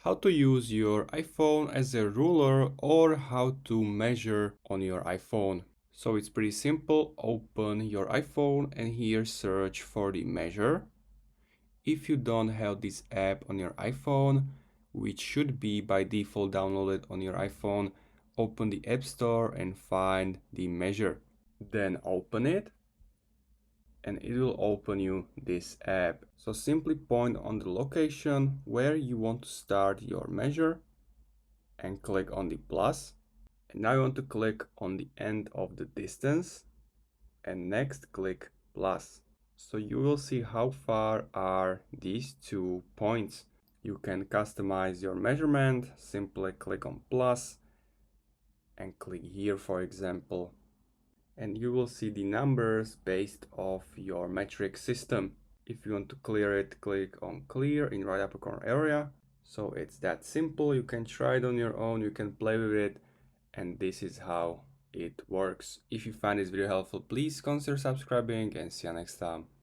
how to use your iPhone as a ruler or how to measure on your iPhone. So it's pretty simple. Open your iPhone and here search for the measure. If you don't have this app on your iPhone, which should be by default downloaded on your iPhone, open the App Store and find the measure. Then open it and it will open you this app. So simply point on the location where you want to start your measure and click on the plus. And now you want to click on the end of the distance and next click plus. So you will see how far are these 2 points. You can customize your measurement, simply click on plus and click here for example. And you will see the numbers based off your metric system. If you want to clear it, click on clear in right upper corner area. So it's that simple. You can try it on your own, you can play with it, and this is how it works. If you find this video helpful, please consider subscribing and see you next time.